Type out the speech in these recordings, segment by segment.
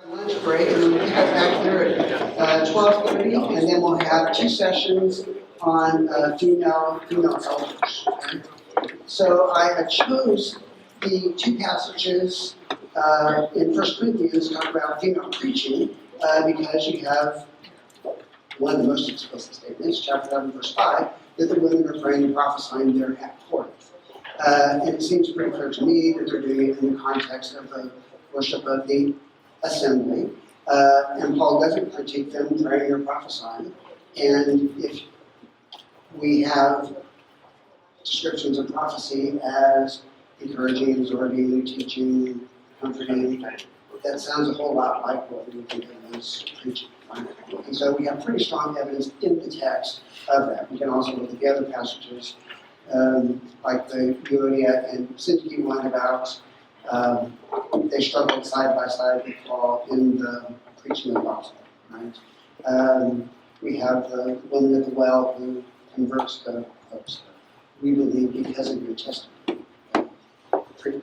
Lunch break, and then we'll pick up back here at 12:30, and then we'll have two sessions on female elders. Okay? So I chose the two passages in 1 Corinthians talk about female preaching because you have one of the most explicit statements, chapter 11, verse 5, that the women are praying and prophesying there at Corinth. And it seems pretty clear to me that they're doing it in the context of the worship of the assembly, and Paul doesn't critique them praying or prophesying. And if we have descriptions of prophecy as encouraging, exhorting, teaching, comforting, that sounds a whole lot like what we think of as preaching. Right? And so we have pretty strong evidence in the text of that. We can also look at the other passages, like the Euodia and Syntyche one about they struggled side by side with Paul in the preaching of the gospel. Right? We have the woman at the well who converts the folks. We believe because of your testimony.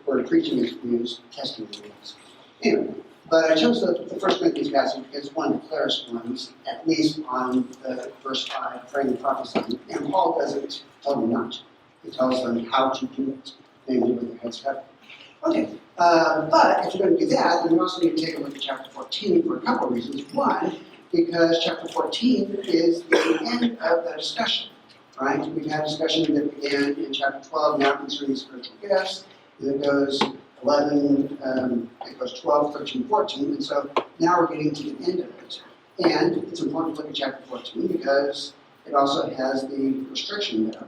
Where preaching is used, testimony is used. Anyway, but I chose the 1 Corinthians passage because it's one of the clearest ones, at least on the verse 5, praying and prophesying. And Paul doesn't tell them not to. He tells them how to do it, namely with their heads covered. Okay, but if you're going to do that, then we also need to take a look at chapter 14 for a couple of reasons. One, because chapter 14 is the end of the discussion, right? We've had a discussion that began in chapter 12, now concerning spiritual gifts, and it goes 11, it goes 12, 13, 14, and so now we're getting to the end of it. And it's important to look at chapter 14 because it also has the restriction there.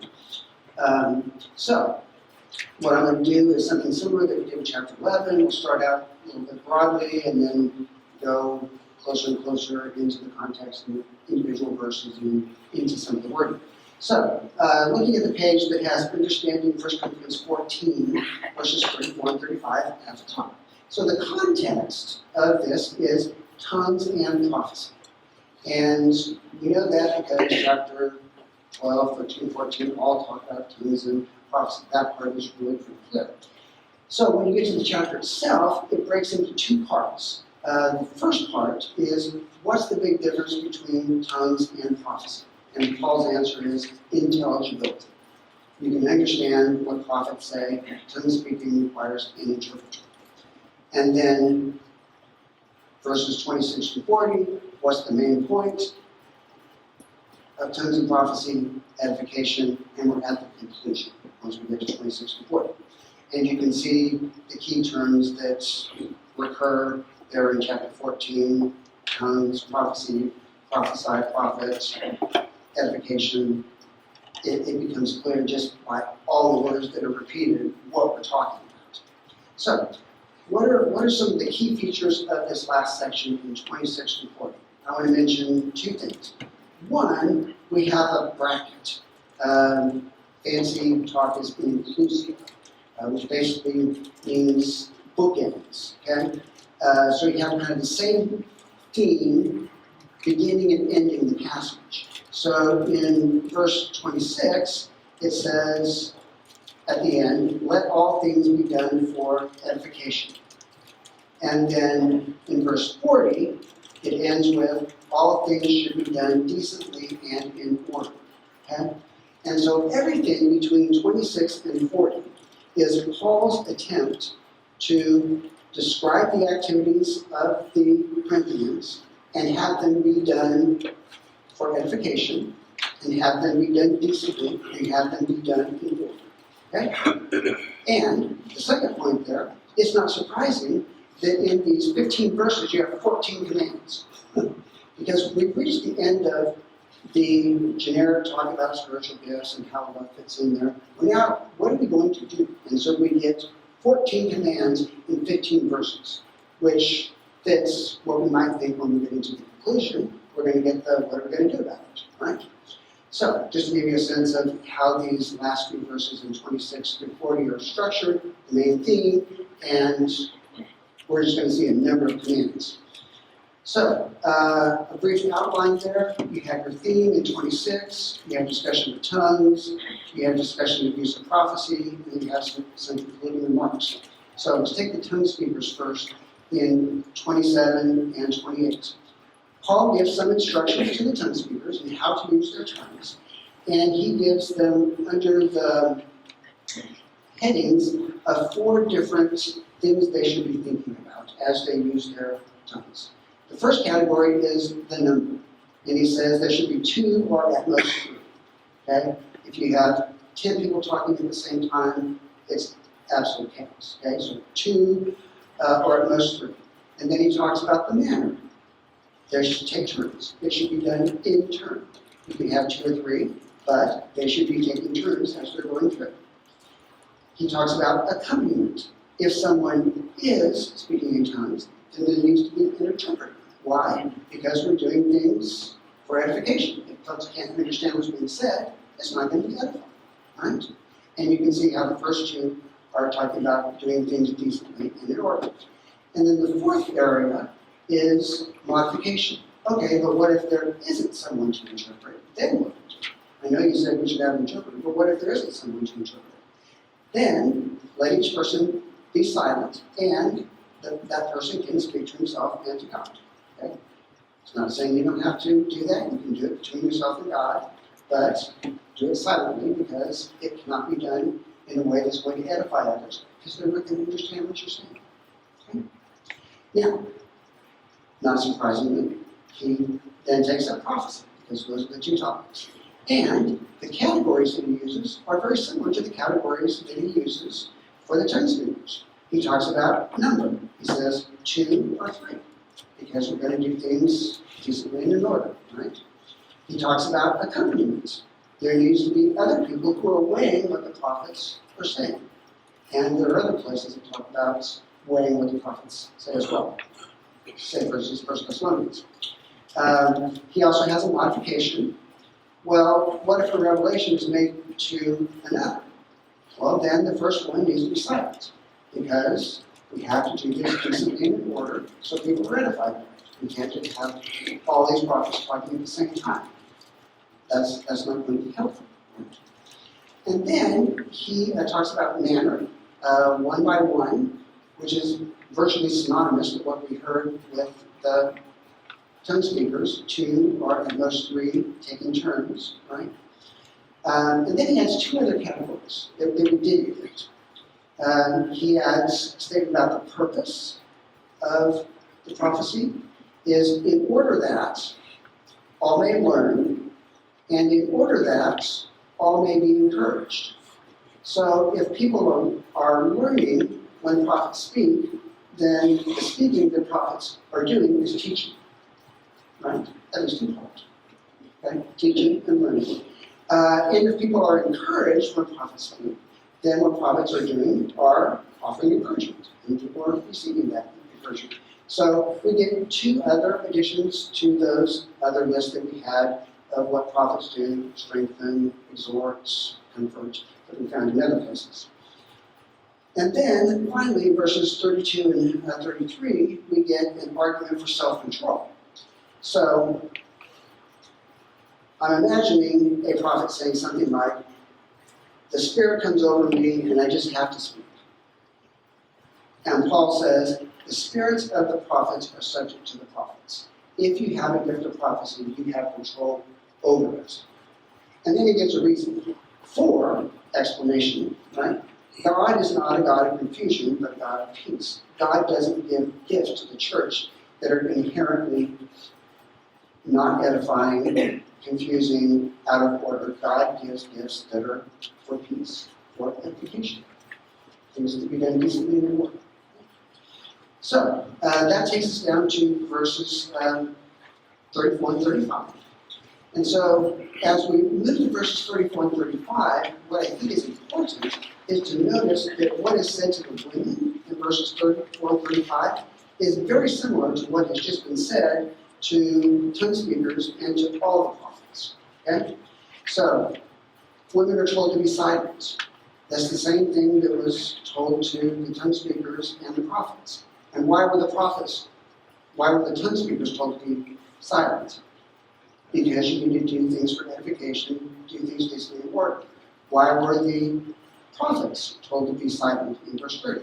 So, what I'm going to do is something similar that we did in chapter 11. We'll start out a little bit broadly and then go closer and closer into the context of individual verses and into some of the wording. So, looking at the page that has understanding 1 Corinthians 14, verses 34 and 35 at the top. So the context of this is tongues and prophecy. And we know that because chapter 12, 13, 14 all talk about tongues and prophecy. That part is really pretty clear. So when you get to the chapter itself, it breaks into two parts. The first part is, what's the big difference between tongues and prophecy? And Paul's answer is intelligibility. You can understand what prophets say. Tongue speaking requires an interpreter. And then verses 26 to 40, what's the main point of tongues and prophecy? Edification, and we're at the conclusion once we get to 26 to 40. And you can see the key terms that recur there in chapter 14, tongues, prophecy, prophesy, prophet, edification. It becomes clear just by all the words that are repeated what we're talking about. So, what are some of the key features of this last section in 26 to 40? I want to mention two things. One, we have a bracket. Fancy talk is inclusive, which basically means bookends. Okay, so you have kind of the same theme beginning and ending the passage. So in verse 26, it says at the end, "Let all things be done for edification." And then in verse 40, it ends with, "All things should be done decently and in order." Okay? And so everything between 26 and 40 is Paul's attempt to describe the activities of the Corinthians and have them be done for edification, and have them be done decently, and have them be done in order. Okay? And the second point there, it's not surprising that in these 15 verses you have 14 commands. Because we've reached the end of the generic talk about spiritual gifts and how love fits in there. Well, now, what are we going to do? And so we get 14 commands in 15 verses, which fits what we might think when we get into the conclusion. We're going to get what are we going to do about it, right? So, just to give you a sense of how these last few verses in 26 to 40 are structured, the main theme, and we're just going to see a number of commands. So, a brief outline there. You have your theme in 26, you have discussion of tongues, you have discussion of use of prophecy, and then you have some concluding remarks. So let's take the tongue speakers first. in 27 and 28. Paul gives some instructions to the tongue speakers on how to use their tongues, and he gives them under the headings of 4 different things they should be thinking about as they use their tongues. The first category is the number, and he says there should be 2 or at most 3. Okay? If you have 10 people talking at the same time, it's absolute chaos. Okay? So 2 or at most 3. And then he talks about the manner. They should take turns. It should be done in turn. You can have 2 or 3, but they should be taking turns as they're going through. He talks about accompaniment. If someone is speaking in tongues, then there needs to be an interpreter. Why? Because we're doing things for edification. If folks can't understand what's being said, it's not going to be edifying, right? And you can see how the first 2 are talking about doing things decently and in order. And then the 4th area is modification. Okay, but what if there isn't someone to interpret? Then what? I know you said we should have an interpreter, but what if there isn't someone to interpret? Then let each person be silent, and that person can speak to himself and to God. Okay? It's not saying you don't have to do that. You can do it between yourself and God, but do it silently because it cannot be done in a way that's going to edify others, because they're not going to understand what you're saying. Okay? Now, not surprisingly, he then takes up prophecy, because those are the 2 topics. And the categories that he uses are very similar to the categories that he uses for the tongue speakers. He talks about number. He says 2 or 3, because we're going to do things decently and in order, right? He talks about accompaniment. There needs to be other people who are weighing what the prophets are saying. And there are other places that talk about weighing what the prophets say as well. Say versus 1 Thessalonians. He also has a modification. Well, what if a revelation is made to another? Well, then the first one needs to be silent, because we have to do this decently in order so people are edified by it. We can't just have all these prophets talking at the same time. That's not going to be helpful. And then he talks about manner, 1 by 1, which is virtually synonymous with what we heard with the tongue speakers, 2 or at most 3 taking turns, right? And then he has 2 other categories that we did use. He adds a statement about the purpose of the prophecy is in order that all may learn, and in order that all may be encouraged. So if people are learning when prophets speak, then the speaking that prophets are doing is teaching. Right? That is 2 parts. Okay? Teaching and learning. And if people are encouraged when prophets speak, then what prophets are doing are offering encouragement. And people are receiving that encouragement. So we get 2 other additions to those other lists that we had of what prophets do: strengthen, exhort, comfort, that we found in other places. And then finally, verses 32 and 33, we get an argument for self-control. So, I'm imagining a prophet saying something like, the Spirit comes over me and I just have to speak. And Paul says, the spirits of the prophets are subject to the prophets. If you have a gift of prophecy, you have control over it. And then he gives a reason for explanation, right? God is not a God of confusion, but a God of peace. God doesn't give gifts to the church that are inherently not edifying, confusing, out of order. God gives gifts that are for peace, for edification. Things to be done decently and in order. So, that takes us down to verses 34 and 35. And so, as we move to verses 34 and 35, what I think is important is to notice that what is said to the women in verses 34 and 35 is very similar to what has just been said to tongue speakers and to all the prophets. Okay? So, women are told to be silent. That's the same thing that was told to the tongue speakers and the prophets. And why were the tongue speakers told to be silent? Because you need to do things for edification, do things decently in order. Why were the prophets told to be silent in verse 30?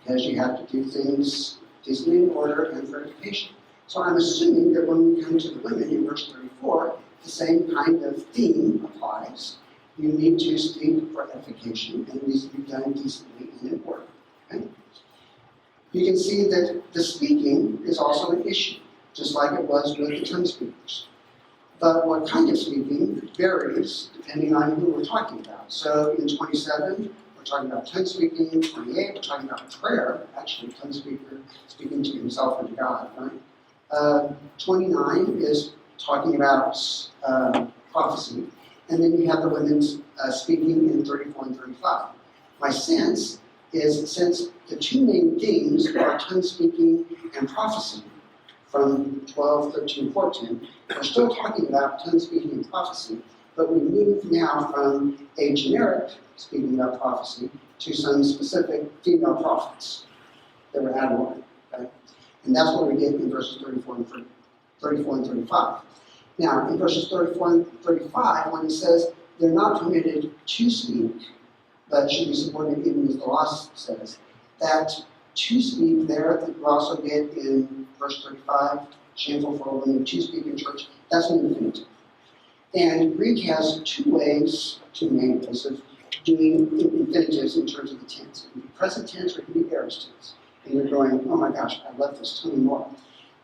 Because you have to do things decently in order, and for edification. So I'm assuming that when we come to the women in verse 34, the same kind of theme applies. You need to speak for edification, and it needs to be done decently and in order. Okay? You can see that the speaking is also an issue, just like it was with the tongue speakers. But what kind of speaking varies depending on who we're talking about. So in 27, we're talking about tongue speaking. In 28, we're talking about prayer, actually tongue speaker speaking to himself and to God, right? 29 is talking about prophecy. And then you have the women's speaking in 34 and 35. My sense is, since the two main themes are tongue speaking and prophecy, from 12, 13, 14, we're still talking about tongue speaking and prophecy, but we move now from a generic speaking about prophecy to some specific female prophets that were added on. Okay? And that's what we get in verses 34 and 35. Now, in verses 34 and 35, when it says they're not permitted to speak, but should be subordinate even as the law says, that to speak there that we also get in verse 35, shameful for a woman to speak in church, that's an infinitive. And Greek has two ways, two main ways of doing infinitives in terms of the tense. It can be present tense or it can be aorist tense. And you're going, oh my gosh, I love this, tell me more.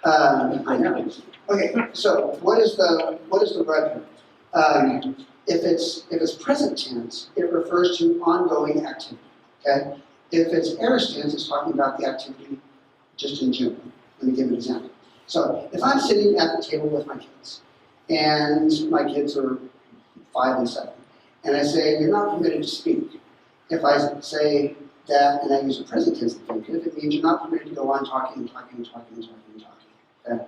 I know. Okay, so what is the rub here? If it's present tense, it refers to ongoing activity. Okay? If it's aorist tense, it's talking about the activity just in general. Let me give an example. So if I'm sitting at the table with my kids, and my kids are 5 and 7, and I say, you're not permitted to speak. If I say that, and I use a present tense infinitive, it means you're not permitted to go on talking. Okay?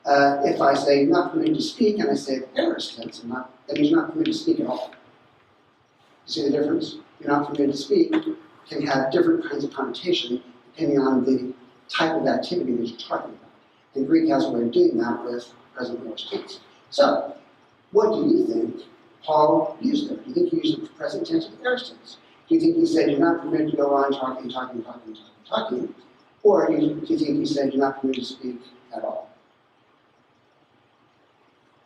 If I say you're not permitted to speak, and I say the aorist tense, that means you're not permitted to speak at all. You see the difference? You're not permitted to speak can have different kinds of connotation depending on the type of activity that you're talking about. And Greek has a way of doing that with present aorist tense. So, what do you think Paul used there? Do you think he used the present tense or the aorist tense? Do you think he said you're not permitted to go on talking? Or do you think he said you're not permitted to speak at all?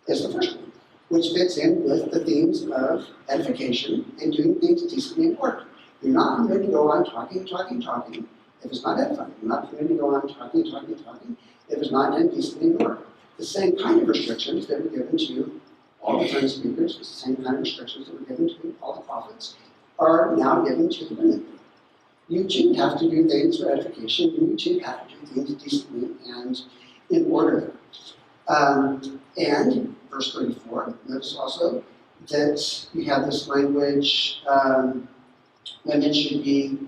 Is the first one, which fits in with the themes of edification and doing things decently in order. You're not permitted to go on talking, if it's not edifying. You're not permitted to go on talking, if it's not done decently in order. The same kind of restrictions that were given to all the tongue speakers, the same kind of restrictions that were given to all the prophets, are now given to the women. You too have to do things for edification. You too have to do things decently and in order. And verse 34, notice also that we have this language, women should be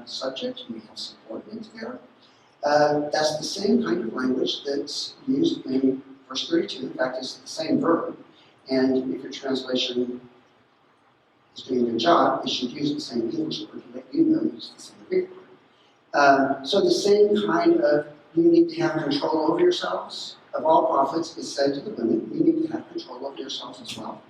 subject, we have subordinate there. That's the same kind of language that's used in verse 32. In fact, it's the same verb. And if your translation is doing a good job, it should use the same English word to let you know it's the same Greek word. So the same kind of, you need to have control over yourselves, of all prophets, is said to the women. You need to have control over yourselves as well.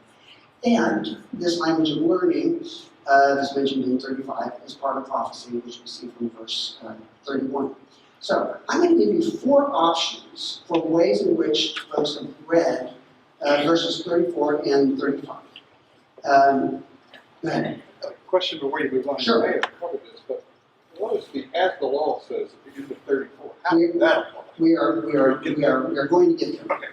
And this language of learning that's mentioned in 35 is part of prophecy, which we see from verse 31. So I'm going to give you 4 options for ways in which folks have read verses 34 and 35. Go ahead. Question before you move on. Sure. You may have covered this, but what is the as the law says at the end of 34? How does that apply? We are going to get there.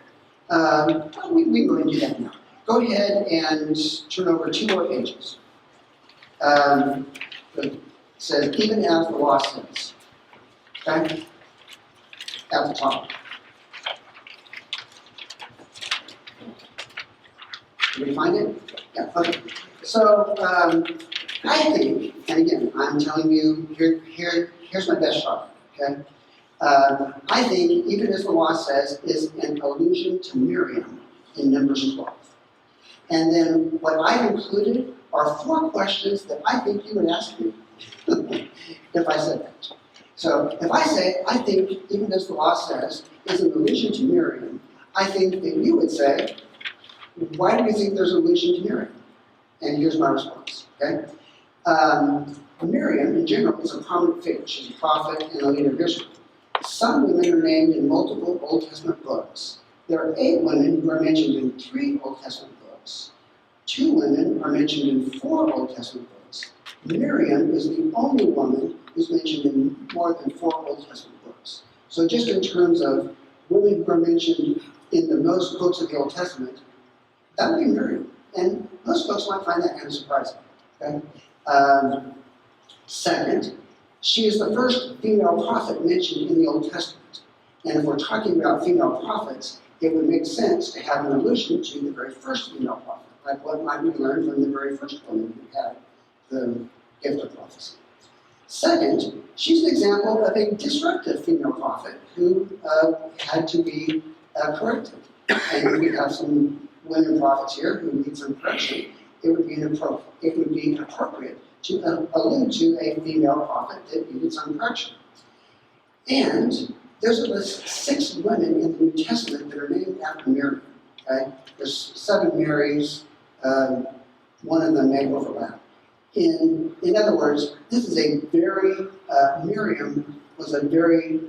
Okay. We can go ahead and do that now. Go ahead and turn over 2 more pages. It says, even as the law says. Okay? At the top. Did we find it? Yeah, okay. So, I think, and again, I'm telling you, here's my best shot, okay? I think, even as the law says, is an allusion to Miriam in Numbers 12. And then what I've included are 4 questions that I think you would ask me if I said that. So if I say, I think, even as the law says, is an allusion to Miriam, I think that you would say, why do you think there's an allusion to Miriam? And here's my response, okay? Miriam, in general, is a prominent figure. She's a prophet and a leader of Israel. Some women are named in multiple Old Testament books. There are 8 women who are mentioned in 3 Old Testament books. 2 women are mentioned in 4 Old Testament books. Miriam is the only woman who's mentioned in more than 4 Old Testament books. So just in terms of women who are mentioned in the most books of the Old Testament, that would be Miriam. And most folks might find that kind of surprising. Okay? Second, she is the first female prophet mentioned in the Old Testament. And if we're talking about female prophets, it would make sense to have an allusion to the very first female prophet, like what might we learn from the very first woman who had the gift of prophecy. Second, she's an example of a disruptive female prophet who had to be corrected. And we have some women prophets here who need some correction. It would be appropriate to allude to a female prophet that needed some correction. And there's at least 6 women in the New Testament that are named after Miriam. Okay? There's 7 Marys. One of them may overlap. In other words, this is a very, Miriam was a very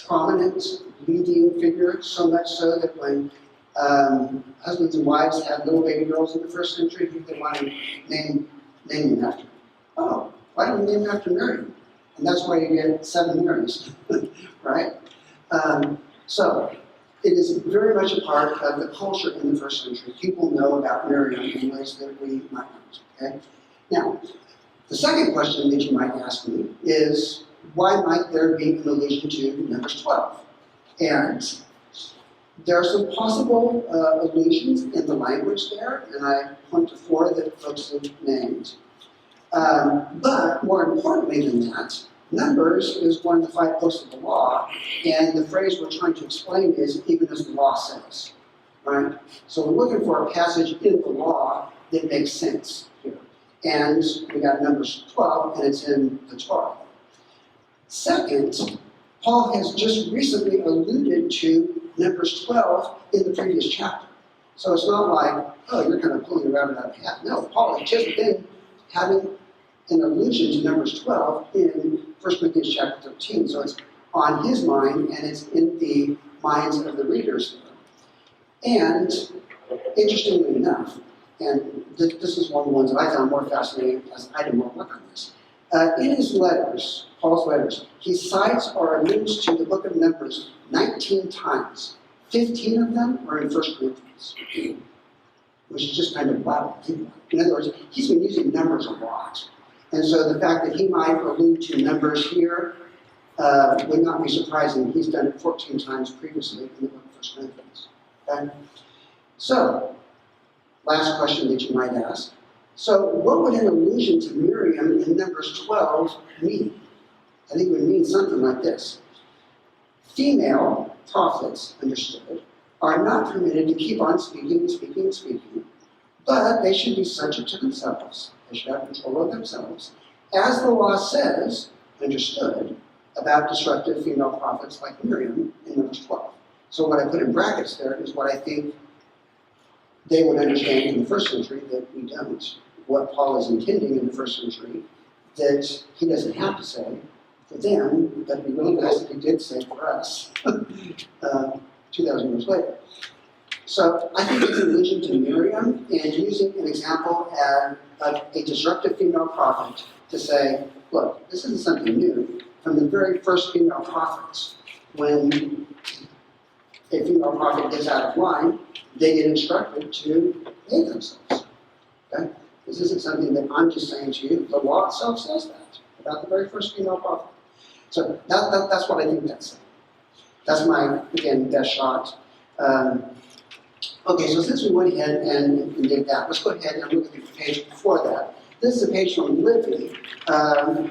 prominent leading figure, so much so that when husbands and wives had little baby girls in the first century, they wanted to name them after. Oh, why don't we name them after Miriam? And that's why you get 7 Marys, right? So it is very much a part of the culture in the first century. People know about Miriam in ways that we might not. Okay? Now, the second question that you might ask me is, why might there be an allusion to Numbers 12? And there are some possible allusions in the language there, and I point to 4 that folks have named. But more importantly than that, Numbers is one of the 5 books of the law, and the phrase we're trying to explain is even as the law says, right? So we're looking for a passage in the law that makes sense here. And we got Numbers 12, and it's in the Torah. Second, Paul has just recently alluded to Numbers 12 in the previous chapter. So it's not like, oh, you're kind of pulling a rabbit out of a hat. No, Paul has just been having an allusion to Numbers 12 in 1 Corinthians chapter 13. So it's on his mind, and it's in the minds of the readers. And interestingly enough, and this is one of the ones that I found more fascinating as I did more work on this. In his letters, Paul's letters, he cites or alludes to the book of Numbers 19 times. 15 of them are in 1 Corinthians, which is just kind of wow. In other words, he's been using Numbers a lot. And so the fact that he might allude to Numbers here would not be surprising. He's done it 14 times previously in the book of 1 Corinthians. Okay? So, last question that you might ask. So what would an allusion to Miriam in Numbers 12 mean? I think it would mean something like this. Female prophets, understood, are not permitted to keep on speaking, but they should be subject to themselves. They should have control of themselves. As the law says, understood, about disruptive female prophets like Miriam in Numbers 12. So what I put in brackets there is what I think they would understand in the first century that we don't. What Paul is intending in the first century that he doesn't have to say for them, but it'd be really nice if he did say for us 2,000 years later. So I think it's an allusion to Miriam and using an example of a disruptive female prophet to say, look, this isn't something new. From the very first female prophets, when a female prophet gets out of line, they get instructed to hate themselves. Okay? This isn't something that I'm just saying to you. The law itself says that about the very first female prophet. So that's what I think that's saying. That's my, again, best shot. Okay, so since we went ahead and did that, let's go ahead and look at the page before that. This is a page from Livy,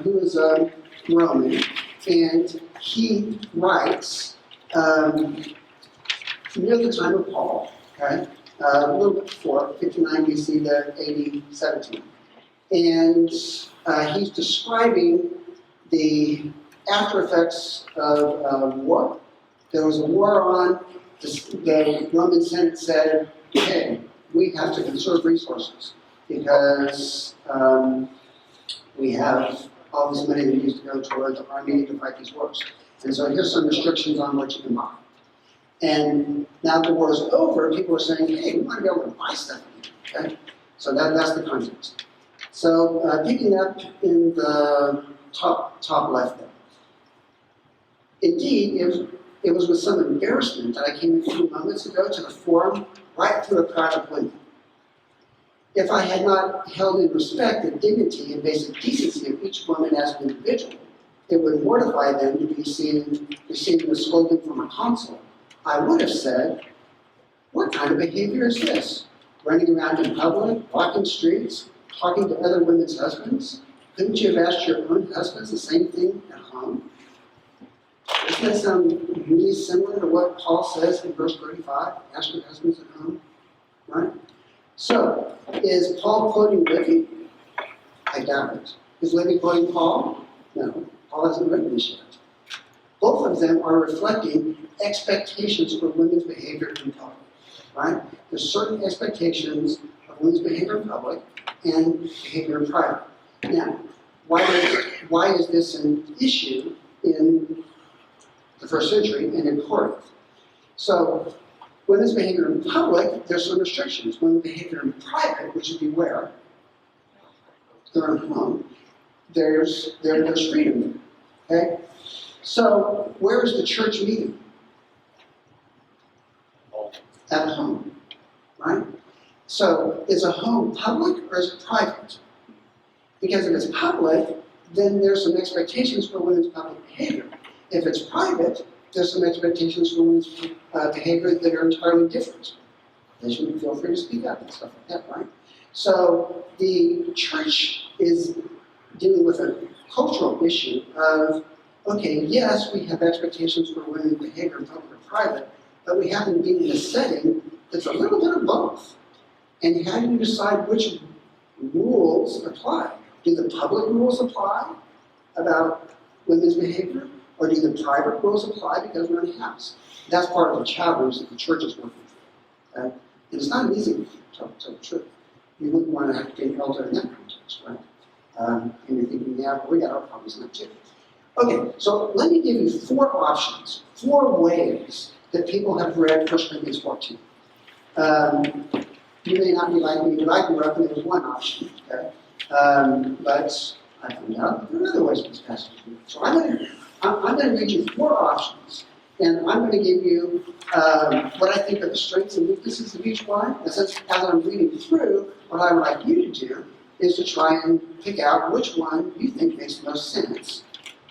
who is a Roman, and he writes near the time of Paul, okay? A little bit before, 59 BC to AD 17. And he's describing the after effects of war. There was a war on. The Roman Senate said, hey, we have to conserve resources because we have all this money that used to go toward the army to fight these wars. And so here's some restrictions on what you can buy. And now the war is over, people are saying, hey, we want to be able to buy stuff again. Okay? So that's the context. So picking up in the top left there. Indeed, it was with some embarrassment that I came a few moments ago to the forum right through a crowd of women. If I had not held in respect the dignity and basic decency of each woman as an individual, it would mortify them to be seen receiving a scolding from a consul. I would have said, what kind of behavior is this? Running around in public, walking streets, talking to other women's husbands? Couldn't you have asked your own husbands the same thing at home? Doesn't that sound really similar to what Paul says in verse 35? Ask your husbands at home, right? So, is Paul quoting Livy? I doubt it. Is Livy quoting Paul? No, Paul hasn't written this yet. Both of them are reflecting expectations for women's behavior in public, right? There's certain expectations of women's behavior in public and behavior in private. Now, why is this an issue in the first century and in Corinth? So, women's behavior in public, there's some restrictions. Women's behavior in private, which would be where? Their own home. There's freedom there. Okay? So, where is the church meeting? At home. Right? So, is a home public or is it private? Because if it's public, then there's some expectations for women's public behavior. If it's private, there's some expectations for women's behavior that are entirely different. They should feel free to speak up and stuff like that, right? So the church is dealing with a cultural issue of, okay, yes, we have expectations for women's behavior in public and private, but we happen to be in a setting that's a little bit of both. And how do you decide which rules apply? Do the public rules apply about women's behavior? Or do the private rules apply because we're in a house? That's part of the challenge that the church is working through. Okay? And it's not an easy one, to tell the truth. You wouldn't want to have to get an elder in that context, right? And you're thinking, yeah, we got our problems now too. Okay, so let me give you 4 options, 4 ways that people have read 1 Corinthians 14. You may not be like me, but I grew up and there was one option, okay? But I found out there are other ways this passage is read. So I'm going to read you 4 options, and I'm going to give you what I think are the strengths and weaknesses of each one. And since as I'm reading through, what I would like you to do is to try and pick out which one you think makes the most sense.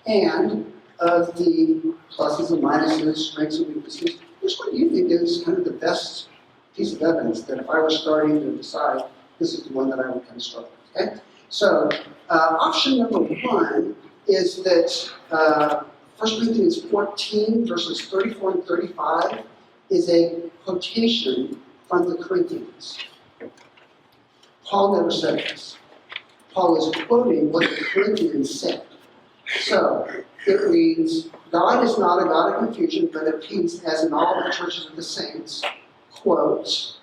And of the pluses and minuses, strengths and weaknesses, which one do you think is kind of the best piece of evidence that if I were starting to decide, this is the one that I would kind of start with, okay? So, option number 1 is that 1 Corinthians 14, verses 34 and 35 is a quotation from the Corinthians. Paul never said this. Paul is quoting what the Corinthians said. So, it reads, God is not a God of confusion, but of peace, as in all the churches of the saints. Quote,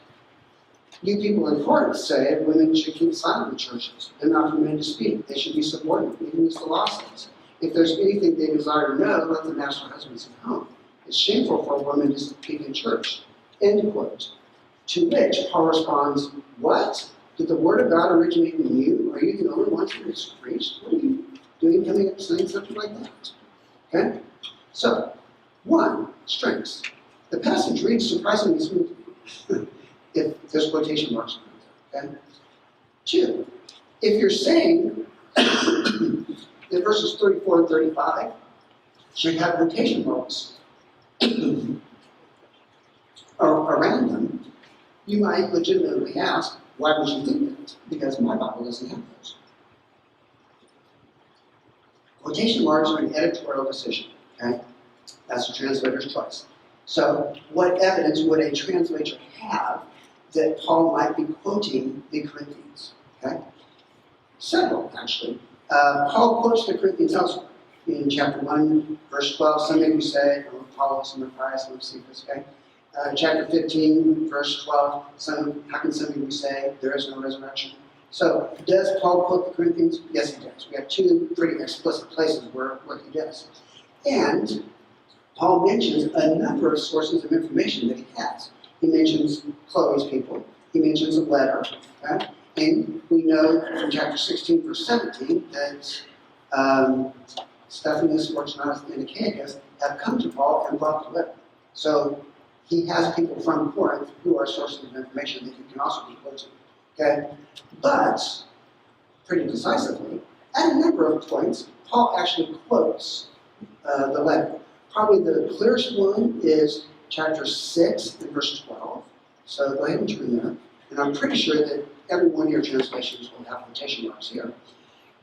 you people in Corinth say women should keep silent in churches. They're not permitted to speak. They should be subordinate, even as the law says. If there's anything they desire to know, let them ask their husbands at home. It's shameful for a woman to speak in church. End quote. To which Paul responds, what? Did the word of God originate in you? Are you the only ones who is preached? What are you doing coming up saying something like that? Okay? So, 1, strengths. The passage reads surprisingly smoothly. If there's quotation marks on it, okay? 2, if you're saying that verses 34 and 35 should have quotation marks around them, you might legitimately ask, why would you think that? Because my Bible doesn't have those. Quotation marks are an editorial decision, okay? That's the translator's choice. So, what evidence would a translator have that Paul might be quoting the Corinthians? Okay? Several, actually. Paul quotes the Corinthians elsewhere. In chapter 1, verse 12, some of you say, Apollos, some of Christ, some of Cephas, okay? Chapter 15, verse 12, how can some of you say there is no resurrection? So, does Paul quote the Corinthians? Yes, he does. We have two pretty explicit places where he does. And Paul mentions a number of sources of information that he has. He mentions Chloe's people. He mentions a letter. Okay? And we know from chapter 16, verse 17, that Stephanus, Fortunatus, and Achaicus have come to Paul and brought the letter. So he has people from Corinth who are sources of information that he can also be quoted. Okay? But, pretty decisively, at a number of points, Paul actually quotes the letter. Probably the clearest one is chapter 6 and verse 12. So go ahead and turn there. And I'm pretty sure that every one of your translations will have quotation marks here.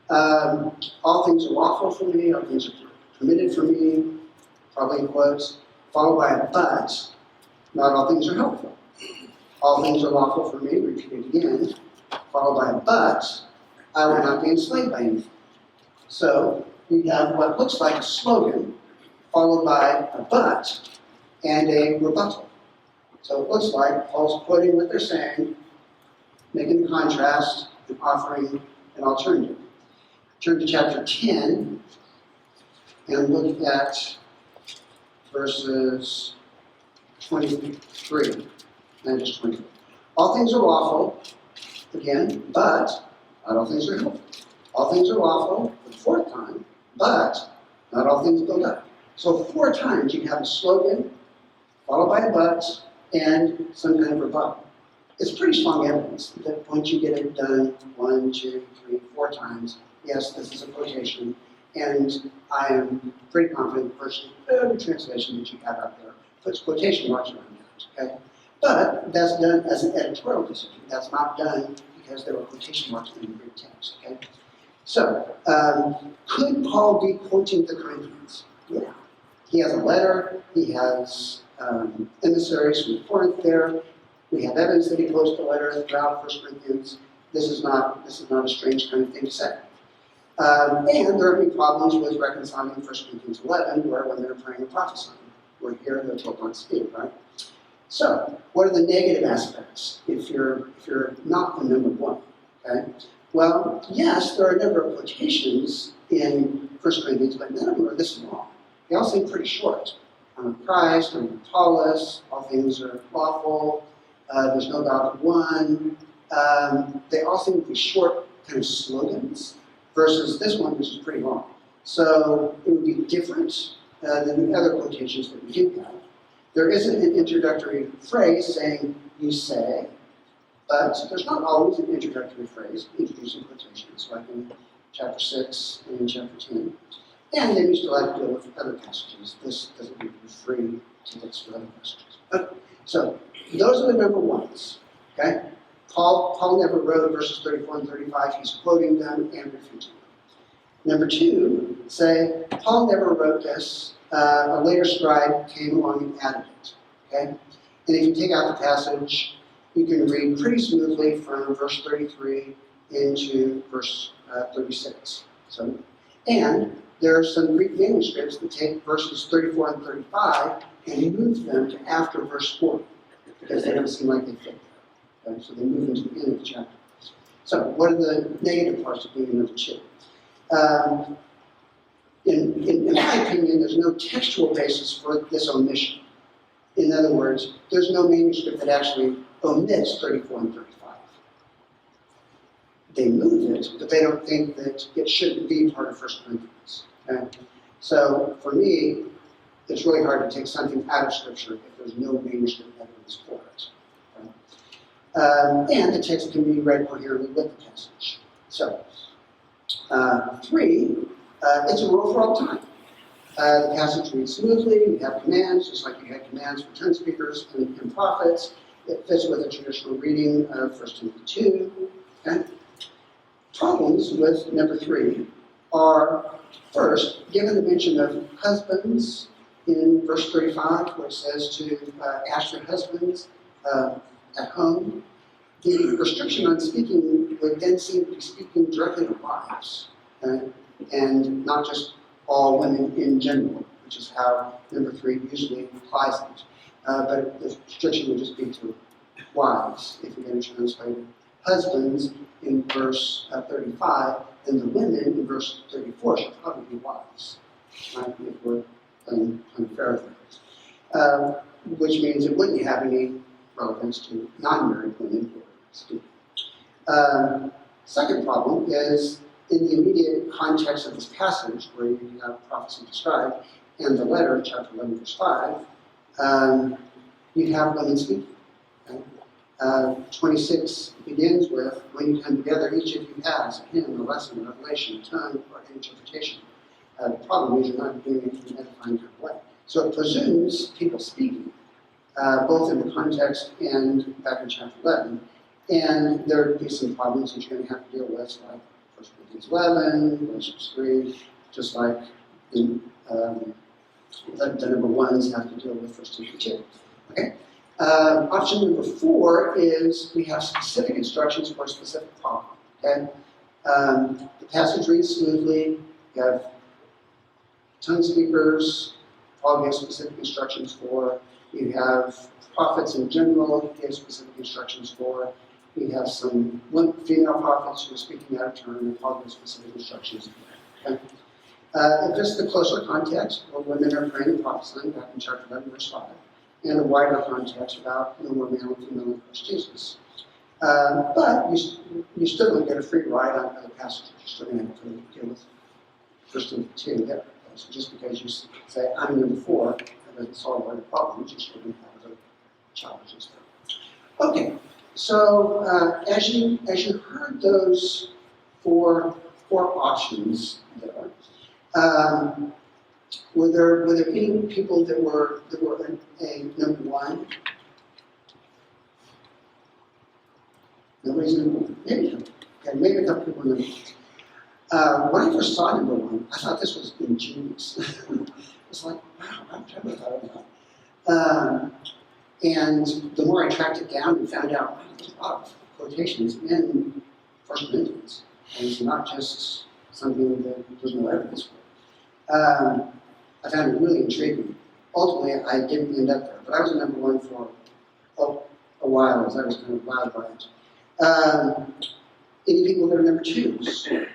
All things are lawful for me, all things are permitted for me, probably in quotes, followed by a but, not all things are helpful. All things are lawful for me, repeated again, followed by a but, I will not be enslaved by anything. So we have what looks like a slogan, followed by a but, and a rebuttal. So it looks like Paul's quoting what they're saying, making a contrast, and offering an alternative. Turn to chapter 10 and look at verses 23, and just 20. All things are lawful, again, but not all things are helpful. All things are lawful, for the fourth time, but not all things build up. So 4 times you have a slogan, followed by a but, and some kind of rebuttal. It's pretty strong evidence that once you get it done 1, 2, 3, 4 times, yes, this is a quotation, and I am pretty confident that virtually every translation that you have out there puts quotation marks around that, okay? But that's done as an editorial decision. That's not done because there were quotation marks in the Greek text, okay? So, could Paul be quoting the Corinthians? Yeah. He has a letter, he has emissaries from Corinth there. We have evidence that he quotes the letter throughout 1 Corinthians. This is not a strange kind of thing to say. And there are any problems with reconciling 1 Corinthians 11, where when they're praying and prophesying, we're here they're told not to speak, right? So, what are the negative aspects if you're not the number 1? Okay? Well, yes, there are a number of quotations in 1 Corinthians, but none of them are this long. They all seem pretty short. Christ, Paulus, all things are lawful, there's no God but one. They all seem to be short kind of slogans, versus this one, which is pretty long. So it would be different than the other quotations that we do have. There isn't an introductory phrase saying, you say, but there's not always an introductory phrase introducing quotations, like in chapter 6 and in chapter 10. And then you still have to deal with other passages. This doesn't give you free tickets for other passages. Okay. So those are the number 1s. Okay? Paul never wrote verses 34 and 35. He's quoting them and refuting them. Number 2, say, Paul never wrote this. A later scribe came along and added it. Okay? And if you take out the passage, you can read pretty smoothly from verse 33 into verse 36. So, and there are some Greek manuscripts that take verses 34 and 35 and move them to after verse 40, because they don't seem like they fit there. Okay? So they move them to the end of the chapter. So what are the negative parts of being number 2? In my opinion, there's no textual basis for this omission. In other words, there's no manuscript that actually omits 34 and 35. They move it, but they don't think that it shouldn't be part of 1 Corinthians. Okay? So for me, it's really hard to take something out of Scripture if there's no manuscript evidence for it. Okay? And the text can be read coherently with the passage. So, 3, it's a rule for all time. The passage reads smoothly, you have commands, just like you had commands for tongue speakers and prophets. It fits with a traditional reading of 1 Timothy 2. Okay? Problems with number 3 are, first, given the mention of husbands in verse 35, where it says to ask your husbands at home, the restriction on speaking would then seem to be speaking directly to wives, okay? And not just all women in general, which is how number 3 usually applies it. But the restriction would just be to wives, if you're going to translate husbands in verse 35, then the women in verse 34 should probably be wives, right, if we're unfair there. Which means it wouldn't have any relevance to non-married women who are speaking. Second problem is in the immediate context of this passage, where you have prophecy described, and the letter, chapter 11, verse 5, you have women speaking. Okay? 26 begins with, when you come together, each of you has a hymn, a lesson, a revelation, a tongue, or an interpretation. The problem is you're not doing it in an edifying kind of way. So it presumes people speaking, both in the context and back in chapter 11. And there would be some problems that you're going to have to deal with, like 1 Corinthians 11, Galatians 3, just like the number ones have to deal with 1 Timothy 2. Okay? Option number 4 is we have specific instructions for a specific problem. Okay? The passage reads smoothly. You have tongue speakers, Paul gives specific instructions for. You have prophets in general, he gives specific instructions for. You have some female prophets who are speaking out of turn, and Paul gives specific instructions for. Okay? If just the closer context, where women are praying and prophesying, back in chapter 11, verse 5, and a wider context about no more male and female in Christ Jesus. But you still don't get a free ride on other passages. You're still going to have to deal with 1 Timothy 2 there. So just because you say, I'm number 4, that doesn't solve all the problems, you're still going to have other challenges there. Okay, so as you heard those four options there, were there any people that were a number 1? Nobody's number 1. Maybe a couple people were number 1. When I first saw number 1, I thought this was ingenious. It was like, wow, I've never thought of that. And the more I tracked it down and found out, wow, there's a lot of quotations in 1 Corinthians. And it's not just something that there's no evidence for. I found it really intriguing. Ultimately, I didn't end up there, but I was number 1 for a while, as I was kind of wowed by it. Any people that are number 2s?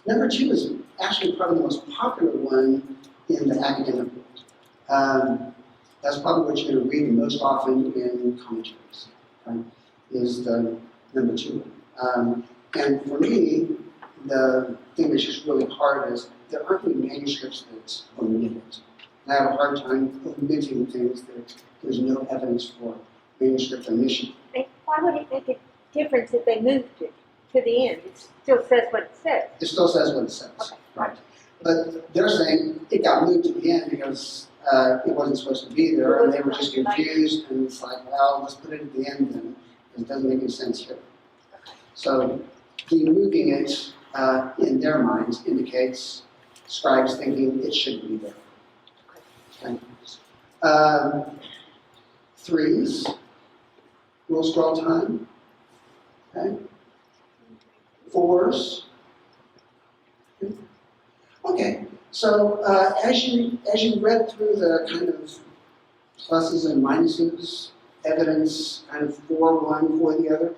Number 2 is actually probably the most popular one in the academic world. That's probably what you're going to read most often in commentaries, right, is the number 2 one. And for me, the thing that's just really hard is there aren't any manuscripts that omit it. And I have a hard time omitting things that there's no evidence for manuscript omission. Why would it make a difference if they moved it to the end? It still says what it says. It still says what it says, Okay. right? But they're saying it got moved to the end because it wasn't supposed to be there, and they were just confused, and it's like, well, let's put it at the end then, because it doesn't make any sense here. So, moving it in their minds indicates scribes thinking it shouldn't be there. Okay. 3s, we'll scroll time. Okay. 4s. Okay, so as you read through the kind of pluses and minuses, evidence kind of for one, for the other,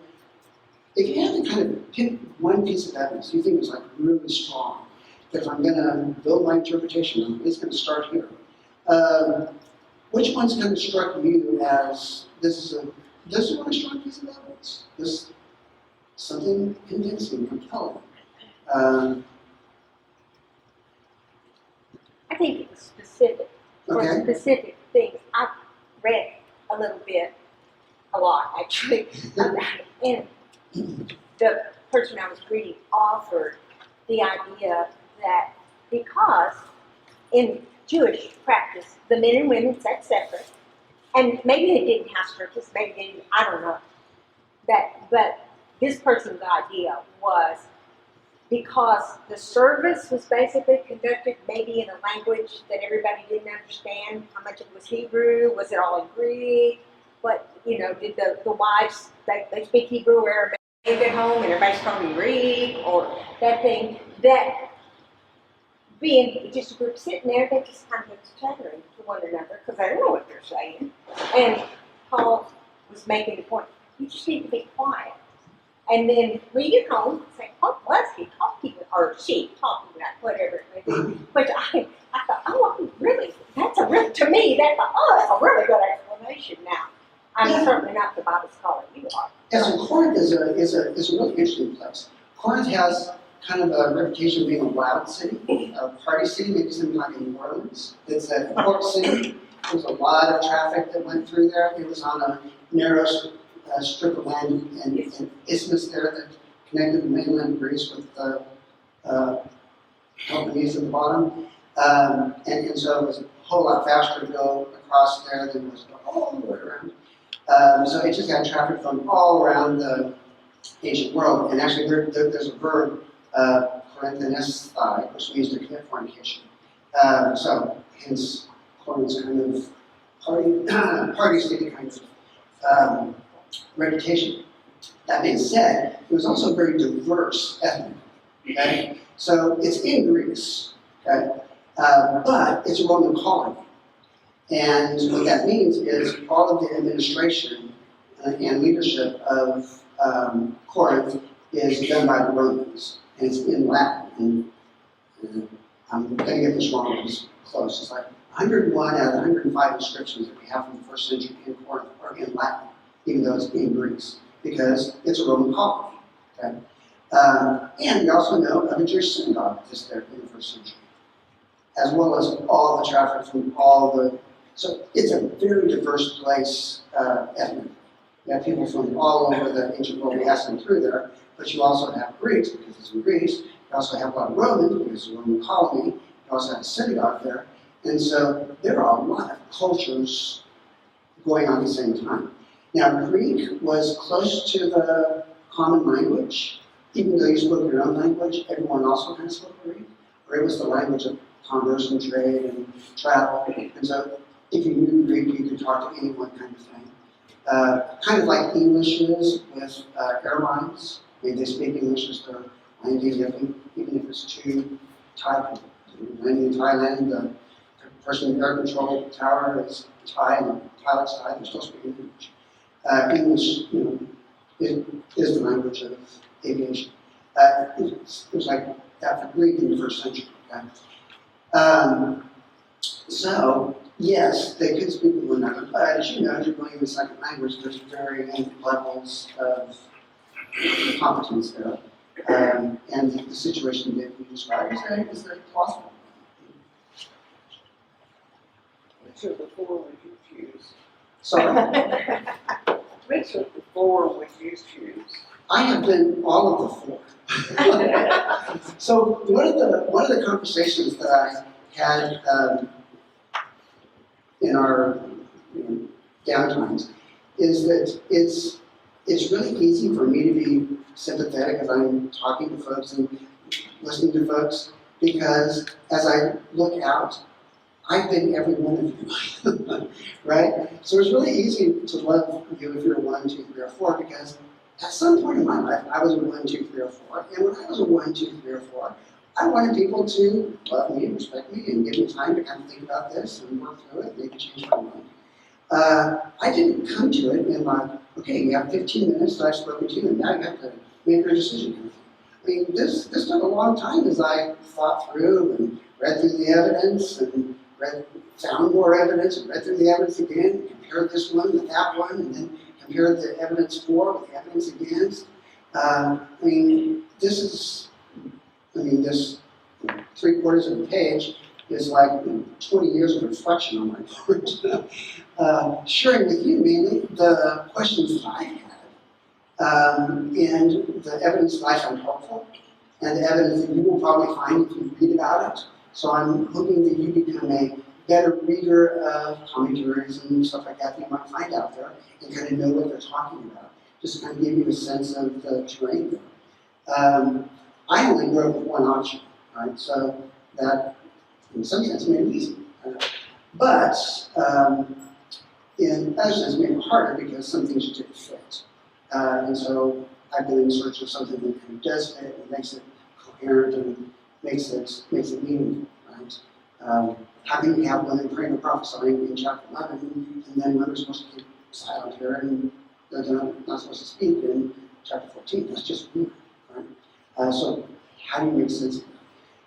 if you had to kind of pick one piece of evidence you think is like really strong, that if I'm going to build my interpretation on, it's going to start here. Which one's kind of struck you as this is a really strong piece of evidence? This is something convincing, compelling. I think it was specific for Okay. specific things. I read a little bit, a lot actually, about it. And the person I was reading offered the idea that because in Jewish practice, the men and women sat separate, and maybe they didn't have churches, maybe they didn't, I don't know. But this person's idea was because the service was basically conducted maybe in a language that everybody didn't understand. How much of it was Hebrew? Was it all in Greek? What, did the wives, they speak Hebrew or Arabic at home and everybody's trying to read, or that thing, that being just a group sitting there, they just kind of chattering to one another because they don't know what they're saying. And Paul was making the point, you just need to be quiet And then we get home, say, what was he talking about, or she talking about, whatever it may be. Which I thought, oh, really, to me, that's a really good explanation now. I'm certainly not the Bible scholar you are. Yeah, so Corinth is a really interesting place. Corinth has kind of a reputation of being a loud city, a party city, maybe something like New Orleans. It's a port city. There was a lot of traffic that went through there. It was on a narrow strip of land and isthmus there that connected the mainland Greece with the Peloponnese at the bottom. And so it was a whole lot faster to go across there than it was to go all the way around. So it just had traffic from all around the ancient world. And actually there's a verb, Corinthenesthai, which means to commit fornication. So hence Corinth's kind of party city kind of reputation. That being said, it was also very diverse ethnically. Okay? So it's in Greece, okay? But it's a Roman colony. And what that means is all of the administration and leadership of Corinth is done by the Romans. And it's in Latin. And I'm going to get this wrong, it's close. It's like 101 out of 105 inscriptions that we have from the first century in Corinth are in Latin, even though it's in Greece, because it's a Roman colony. Okay? And we also know of a Jewish synagogue that's there in the first century, as well as all the traffic from all the. So it's a very diverse place ethnically. You have people from all over the ancient world passing through there, but you also have Greeks, because it's in Greece. You also have a lot of Romans, because it's a Roman colony. You also have a synagogue there. And so there are a lot of cultures going on at the same time. Now, Greek was close to the common language. Even though you spoke your own language, everyone also kind of spoke Greek. Or it was the language of commerce and trade and travel. And so if you knew Greek, you could talk to anyone kind of thing. Kind of like English is with airlines. I mean, they speak English as their language, even if it's two Thai people. Landing in Thailand, the person in the air control tower is Thai, and the pilot's Thai, they're still speaking English. English, is the language of aviation. It was like that for Greek in the first century. Okay? So, yes, they could speak with one another, but as you know, as you're going in the second language, there's varying levels of competence there. And the situation that you described is very plausible. Which of the four would you choose? Sorry, Which of the four would you choose? I have been all of the four. So one of the conversations that I had in our downtimes is that it's really easy for me to be sympathetic as I'm talking to folks and listening to folks, because as I look out, I've been every one of you, right? So it's really easy to love you if you're a 1, 2, 3, or 4, because at some point in my life, I was a 1, 2, 3, or 4, and when I was a 1, 2, 3, or 4, I wanted people to love me, respect me, and give me time to kind of think about this and work through it, maybe change my mind. I didn't come to it in like, okay, you have 15 minutes that I've spoken to you, and now you have to make your decision. I mean, this took a long time as I thought through and read through the evidence and found more evidence and read through the evidence again, and compared this one with that one, and then compared the evidence for with the evidence against. This 3/4 of the page is like 20 years of reflection on my part. Sharing with you mainly the questions that I had, and the evidence that I found helpful, and the evidence that you will probably find if you read about it. So I'm hoping that you become a better reader of commentaries and stuff like that you might find out there, and kind of know what they're talking about. Just to kind of give you a sense of the terrain there. I only grew up with one option, right? So that, in some sense, made it easy. But in other sense, made it harder because some things just didn't fit. And so I've been in search of something that kind of does fit and makes it coherent and makes it meaningful, right? How can you have women praying and prophesying in chapter 11, and then women are supposed to keep silent here and they're not supposed to speak in chapter 14? 14, that's just one, right? So how do you make sense of that?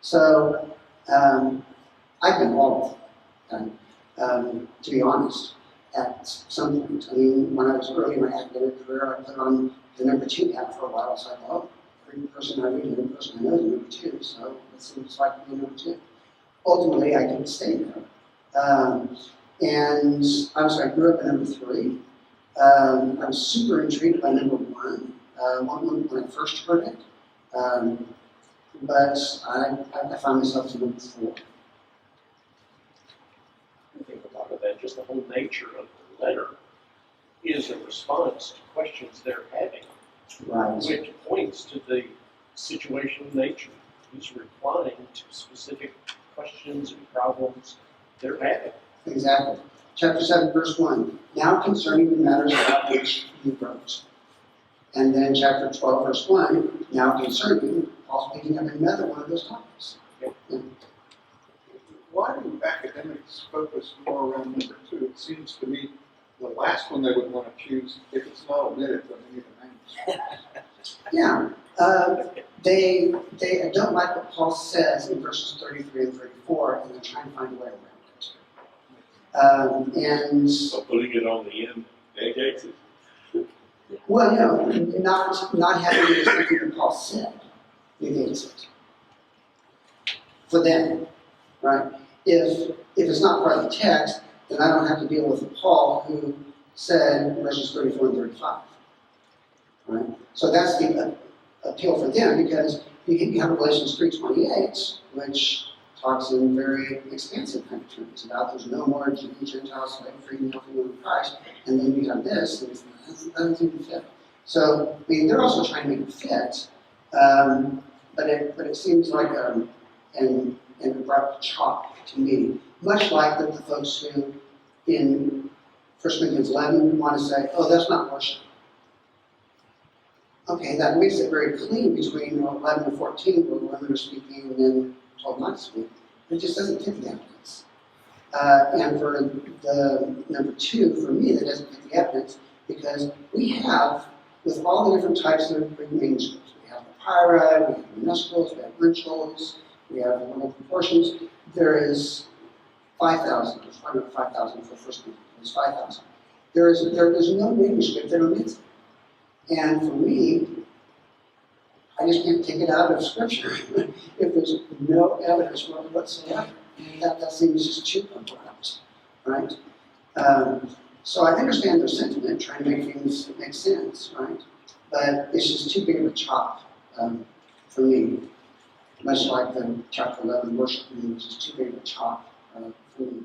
So I've been all of them, to be honest, at some point. I mean, when I was early in my academic career, I put on the number 2 hat for a while, so I thought, every person I read, every person I know is number 2, so it seems like being number 2. Ultimately, I didn't stay there. And obviously, I grew up at number 3. I was super intrigued by number 1 when I first heard it. But I found myself in number 4. I think a lot of that, just the whole nature of the letter, is a response to questions they're having, Right. which points to the situation of nature. He's replying to specific questions and problems they're having. Exactly. Chapter 7, verse 1. Now concerning the matters about which you wrote. And then chapter 12, verse 1. Now concerning, Paul's picking up another one of those topics. Yeah. Why do academics focus more around number 2? It seems to me the last one they would want to choose, if it's not omitted from any of the names. Yeah. They don't like what Paul says in verses 33 and 34, and they're trying to find a way around it. And So putting it on the end negates it. well, not having it as something that Paul said negates it for them, right? If it's not part of the text, then I don't have to deal with Paul who said verses 34 and 35, right? So that's the appeal for them, because you have Galatians 3:28, which talks in very expansive kind of terms about there's no more Jew, Gentile, slave, free, nothing in Christ, and then you have this, and that doesn't even fit. So, I mean, they're also trying to make it fit, but it seems like an abrupt chop to me, much like the folks who in 1 Corinthians 11 want to say, oh, that's not worship. Okay, that makes it very clean between 11 and 14, where women are speaking and then told not to speak. It just doesn't fit the evidence. And for the number 2, for me, that doesn't fit the evidence, because we have, with all the different types of Greek manuscripts, we have papyri, we have minuscules, we have rituals, we have little proportions. There is 5,000, there's probably 5,000 for first Corinthians, there's 5,000. There's no manuscript that omits it. And for me, I just can't take it out of Scripture if there's no evidence whatsoever. That seems just too abrupt, right? So I understand their sentiment, trying to make things make sense, right? But it's just too big of a chop for me. Much like the chapter 11 worship, it's just too big of a chop for me.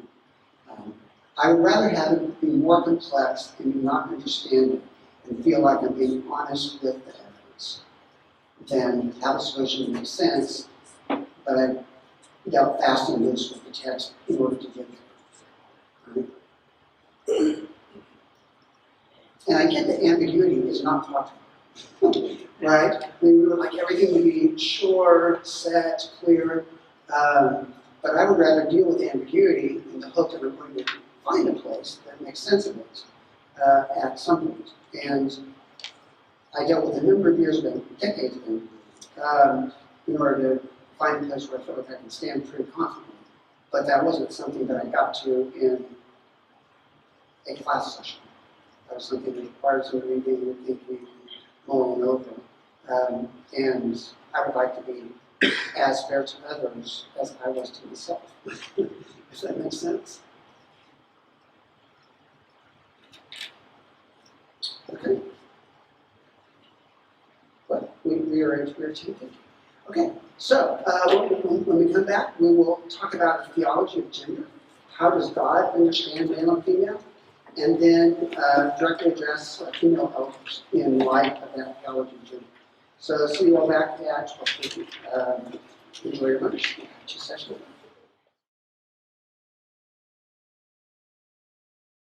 I would rather have it be more complex and not understand it and feel like I'm being honest with the evidence than have a solution that makes sense, but I dealt fast and loose with the text in order to get there. Right? And I get that ambiguity is not popular, right? I mean, we would like everything to be sure, set, clear, but I would rather deal with ambiguity in the hope that we're going to find a place that makes sense of it at some point. And I dealt with a number of years ago, decades ago, in order to find a place where I feel like I can stand pretty confidently. But that wasn't something that I got to in a class session. That was something that required some reading and thinking, mulling over. And I would like to be as fair to others as I was to myself, if that makes sense. Okay. But we are at 10:50. Okay, so when we come back, we will talk about the theology of gender. How does God understand male and female? And then directly address female elders in light of that theology of gender. So see you all back at 12:50. Enjoy your lunch. Catch you session.